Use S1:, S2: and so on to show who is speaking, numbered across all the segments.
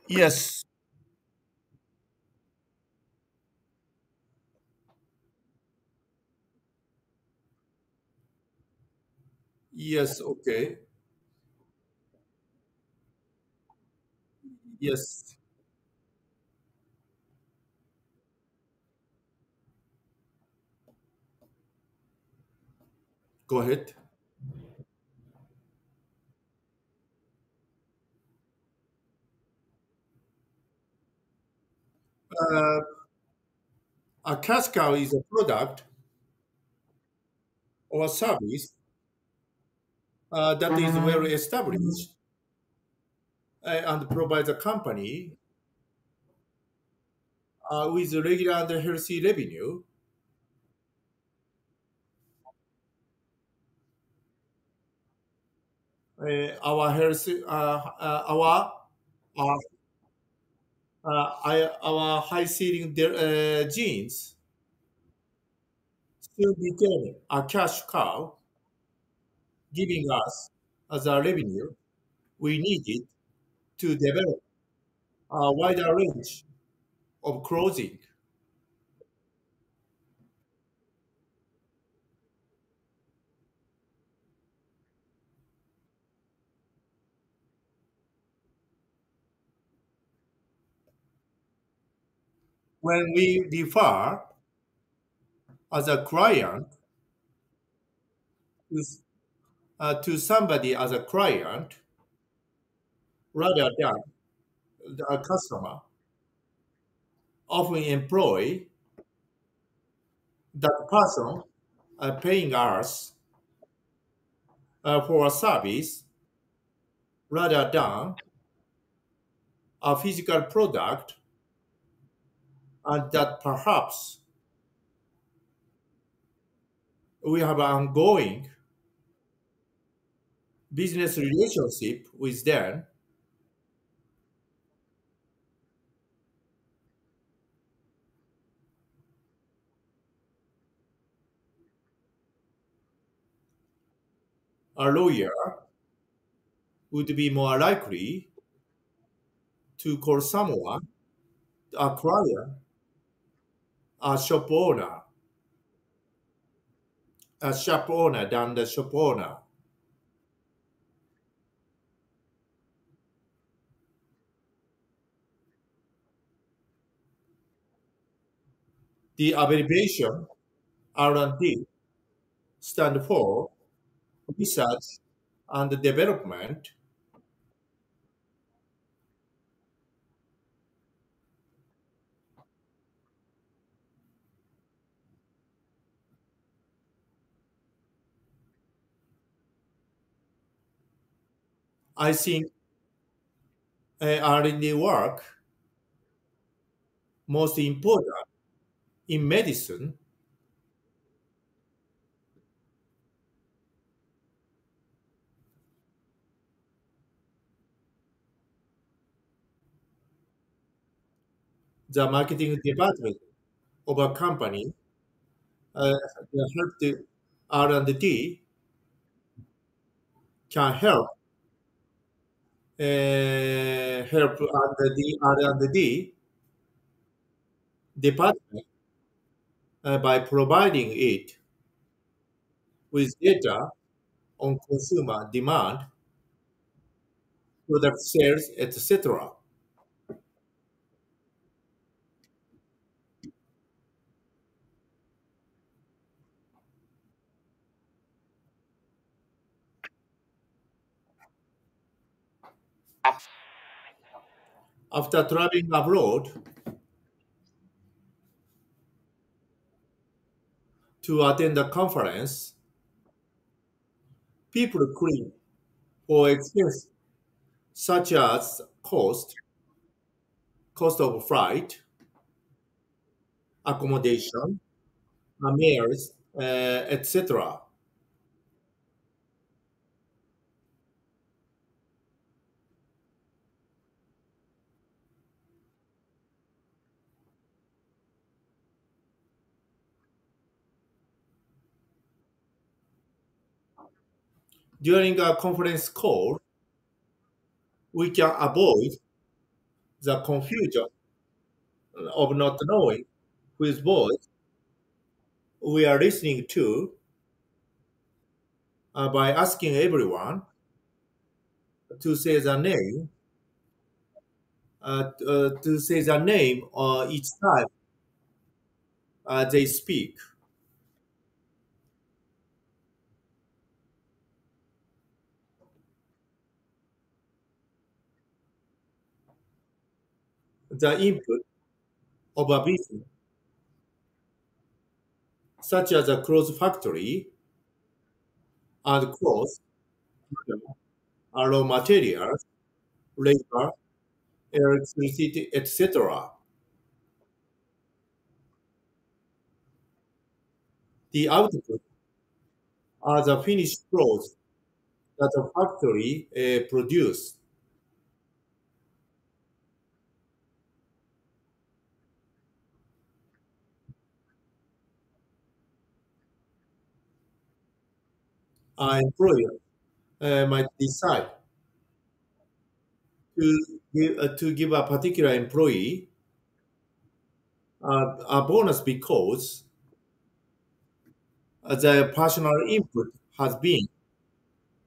S1: Yes, yes, okay. Yes, go ahead. Uh, a cash cow is a product or service that is well established and provides a company with regular and healthy revenue. Our health, uh, our high ceiling genes still became a cash cow, giving us as a revenue we needed to develop a wider range of clothing. When we refer as a client to, to somebody as a client rather than a customer, often employ that person paying us for a service rather than a physical product, and that perhaps we have an ongoing business relationship with them. A lawyer would be more likely to call someone a client a shop owner, a shop owner than the shop owner. The abbreviation R&D stand for research and development. I think R&D work most important in medicine. The marketing department of a company that help the R&D can help the R&D department by providing it with data on consumer demand, product sales, etc. After traveling abroad to attend a conference, people claim for expenses such as cost of flight, accommodation, meals, etc. During a conference call, we can avoid the confusion of not knowing whose voice we are listening to by asking everyone to say the name, to say the name each time they speak. The input of a business, such as a clothes factory and clothes, raw materials, labor, electricity, etc. The output are the finished clothes that a factory produce. An employer might decide to give a particular employee a bonus because their personal input has been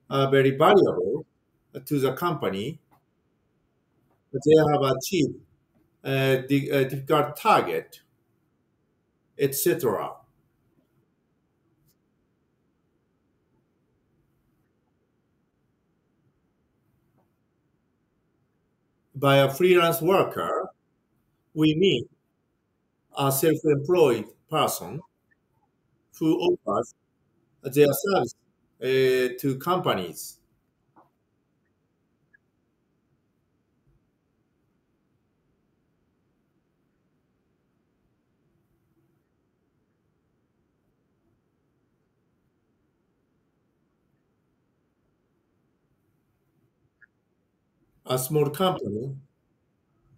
S1: very valuable to the company. They have achieved a difficult target, etc. By a freelance worker, we mean a self-employed person who offers their service to companies. A small company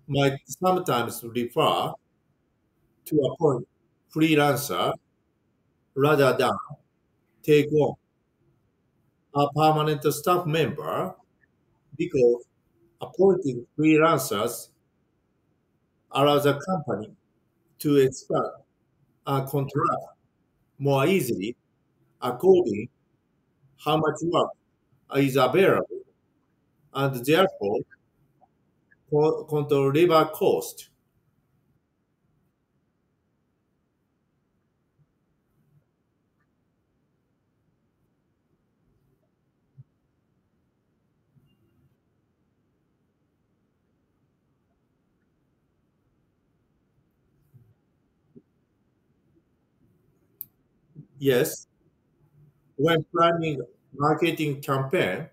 S1: might sometimes refer to appoint freelancer rather than take on a permanent staff member because appointing freelancers allows the company to expand a contract more easily according how much work is available and therefore control labor cost. Yes, when planning marketing campaign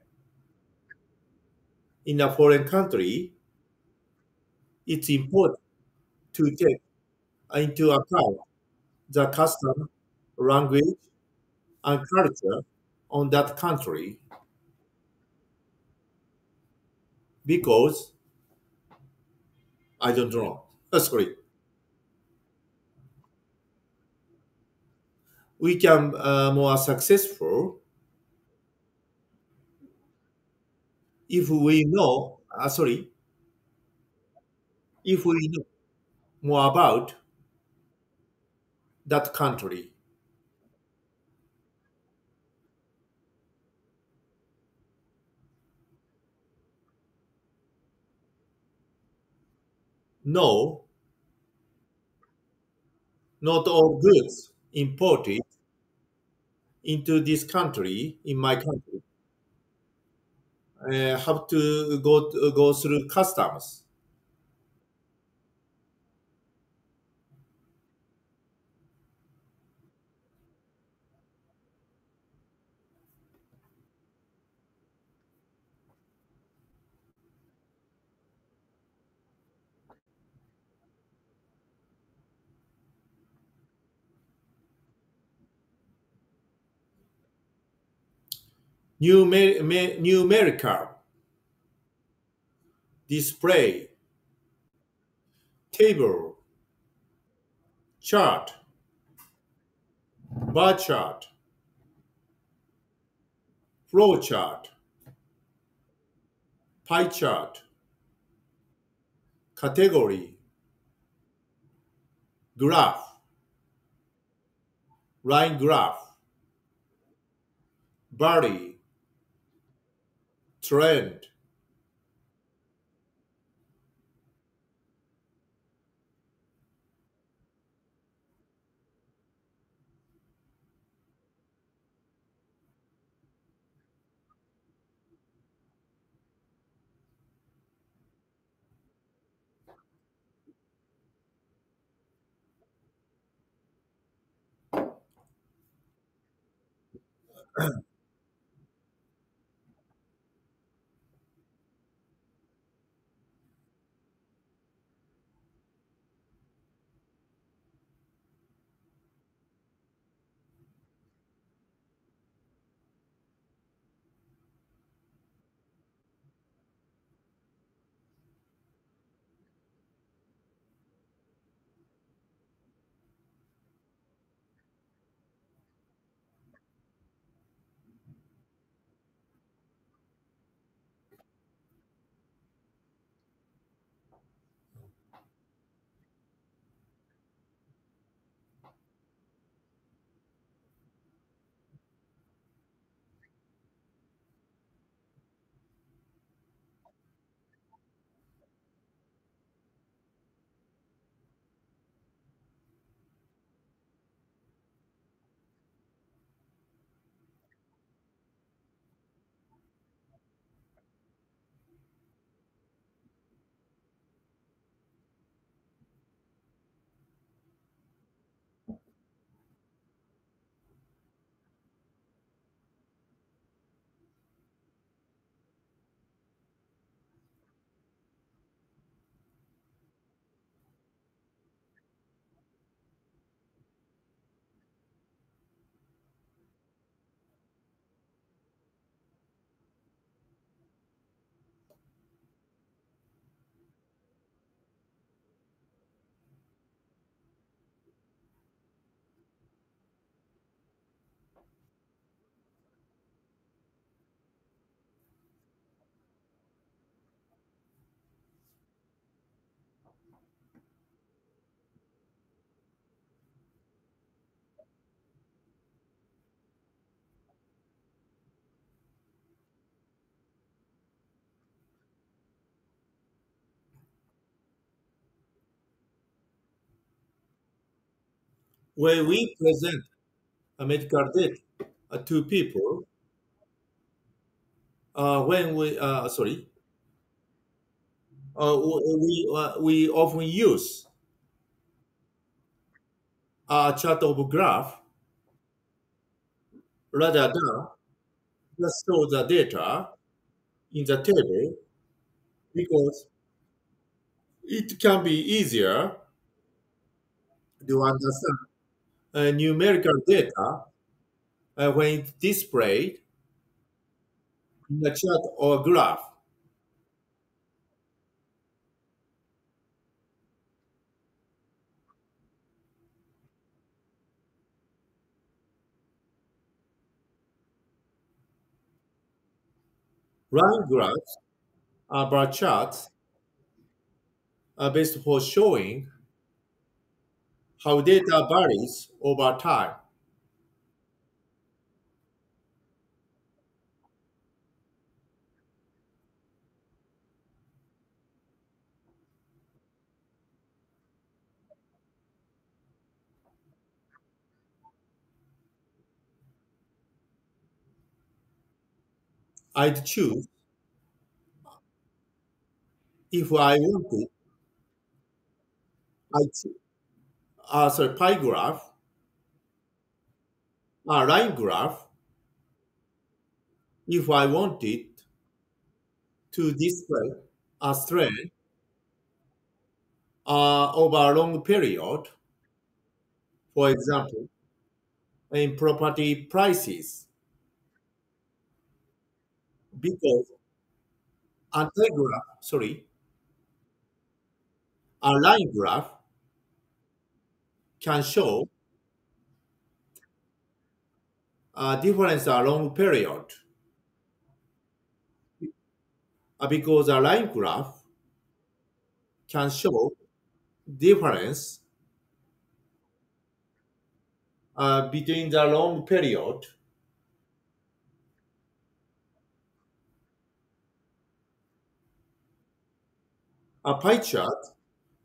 S1: in a foreign country, it's important to take into account the custom, language, and culture on that country because I don't know. Sorry, we can more successful if we know. Sorry, if we know more about that country. No, not all goods imported into this country, in my country, have to go through customs. Numerical display, table, chart, bar chart, flow chart, pie chart, category, graph, line graph, body, trend. When we present a medical data to people, when we sorry, we often use a chart of graph rather than just show the data in the table because it can be easier to understand numerical data when it's displayed in a chart or graph. Line graphs are bar charts are based for showing how data varies over time. I'd choose if I wanted. I sorry, pie graph, line graph, if I wanted to display a trend over a long period, for example, in property prices, because a line graph can show a difference a long period, because a line graph can show difference between the long period. A pie chart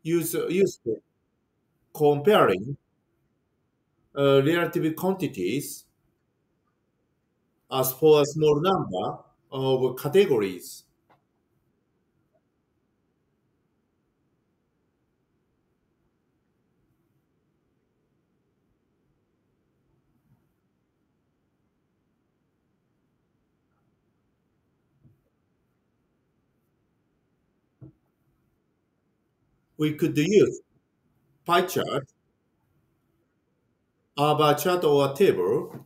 S1: used for comparing relative quantities as for a small number of categories. We could use pie chart, a bar chart, or a table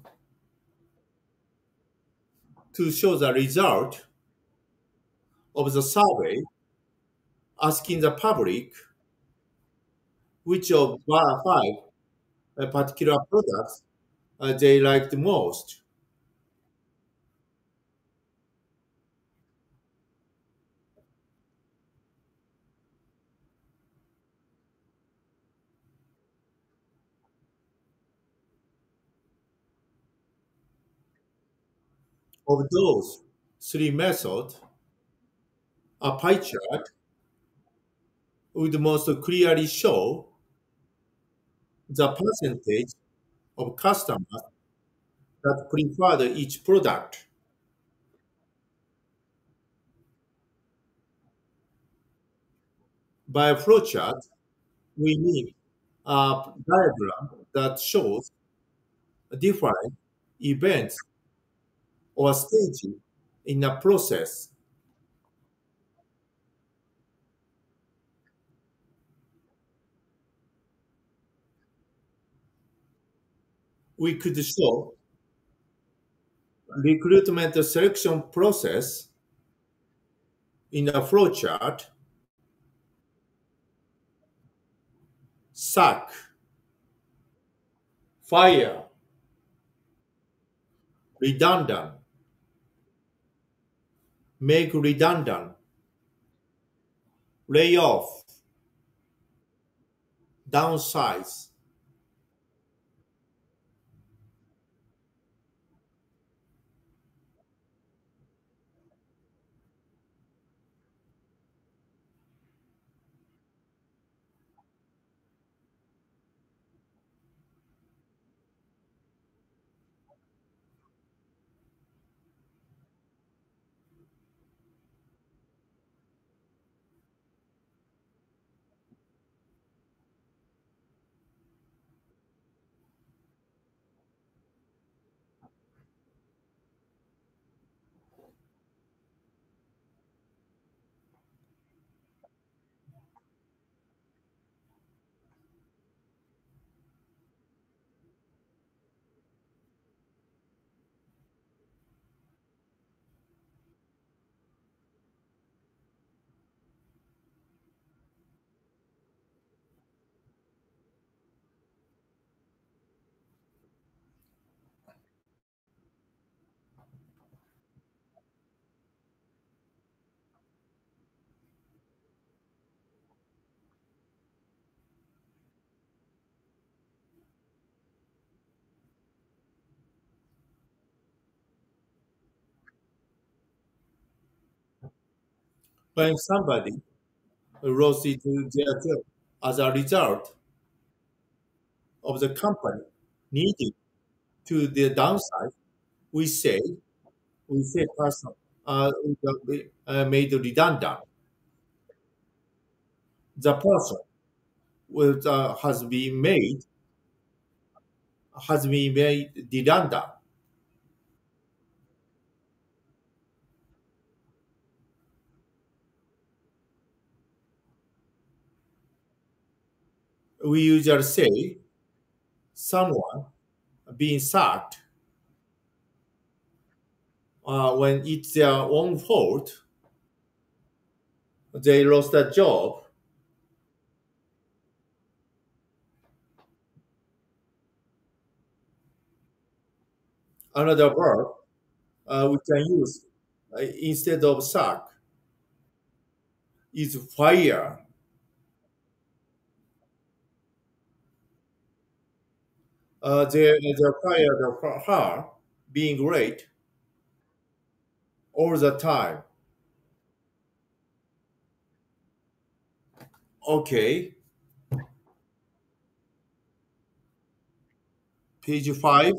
S1: to show the result of the survey, asking the public which of five particular products they liked most. Of those three methods, a pie chart would most clearly show the percentage of customers that preferred each product. By a flowchart, we mean a diagram that shows different events or stages in a process. We could show recruitment selection process in a flowchart, sack, fire, redundant, make redundant, lay off, downsize. When somebody lost it to their job as a result of the company needing to the downside, we say person made redundant. The person has been made redundant. We usually say someone being sacked when it's their own fault. They lost a job. Another word we can use instead of sack is fire. they fired her being late all the time. Okay, page 5.